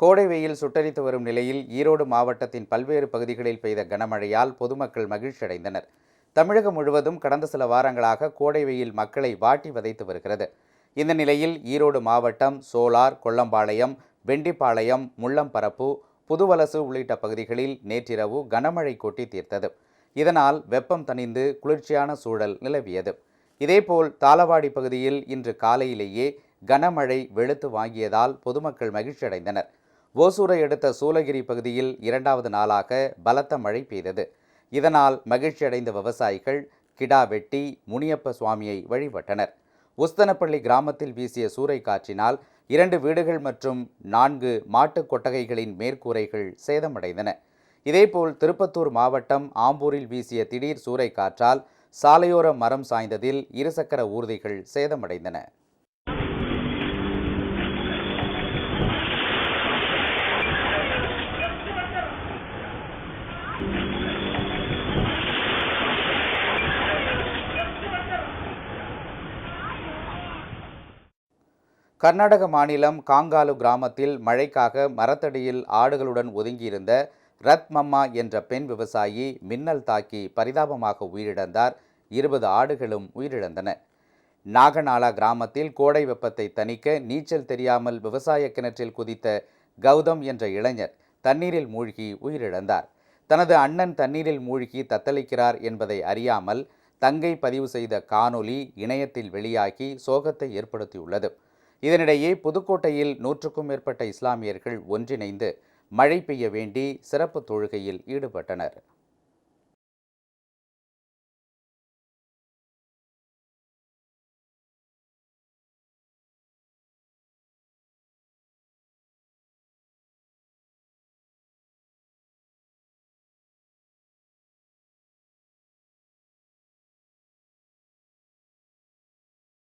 கோடை வெயில் சுட்டரித்து வரும் நிலையில் ஈரோடு மாவட்டத்தின் பல்வேறு பகுதிகளில் பெய்த கனமழையால் பொதுமக்கள் மகிழ்ச்சியடைந்தனர். தமிழகம் முழுவதும் கடந்த சில வாரங்களாக கோடை வெயில் மக்களை வாட்டி வதைத்து வருகிறது. இந்த நிலையில் ஈரோடு மாவட்டம் சோலார், கொல்லம்பாளையம், வெண்டிப்பாளையம், முள்ளம்பரப்பு, புதுவலசு உள்ளிட்ட பகுதிகளில் நேற்றிரவு கனமழை கொட்டி தீர்த்தது. இதனால் வெப்பம் தணிந்து குளிர்ச்சியான சூழல் நிலவியது. இதேபோல் தாளவாடி பகுதியில் இன்று காலையிலேயே கனமழை வெளுத்து வாங்கியதால் பொதுமக்கள் மகிழ்ச்சியடைந்தனர். ஓசூரை அடுத்த சூளகிரி பகுதியில் 2வது நாளாக பலத்த மழை பெய்தது. இதனால் மகிழ்ச்சியடைந்த விவசாயிகள் கிடா வெட்டி முனியப்ப சுவாமியை வழிபட்டனர். உஸ்தனப்பள்ளி கிராமத்தில் வீசிய சூறை காற்றினால் 2 வீடுகள் மற்றும் 4 மாட்டுக் கொட்டகைகளின் மேற்கூரைகள் சேதமடைந்தன. இதேபோல் திருப்பத்தூர் மாவட்டம் ஆம்பூரில் வீசிய திடீர் சூறை காற்றால் சாலையோர மரம் சாய்ந்ததில் இருசக்கர ஊர்திகள் சேதமடைந்தன. கர்நாடக மாநிலம் காங்காலு கிராமத்தில் மழைக்காக மரத்தடியில் ஆடுகளுடன் ஒதுங்கியிருந்த ரத் மம்மா என்ற பெண் விவசாயி மின்னல் தாக்கி பரிதாபமாக உயிரிழந்தார். 20 ஆடுகளும் உயிரிழந்தன. நாகநாளா கிராமத்தில் கோடை வெப்பத்தை தணிக்க நீச்சல் தெரியாமல் விவசாய கிணற்றில் குதித்த கௌதம் என்ற இளைஞர் தண்ணீரில் மூழ்கி உயிரிழந்தார். தனது அண்ணன் தண்ணீரில் மூழ்கி தத்தளிக்கிறார் என்பதை அறியாமல் தங்கை பதிவு செய்த காணொலி இணையத்தில் வெளியாகி சோகத்தை ஏற்படுத்தியுள்ளது. இதனிடையே புதுக்கோட்டையில் 100க்கும் மேற்பட்ட இஸ்லாமியர்கள் ஒன்றிணைந்து மழை பெய்ய வேண்டி சிறப்பு தொழுகையில் ஈடுபட்டனர்.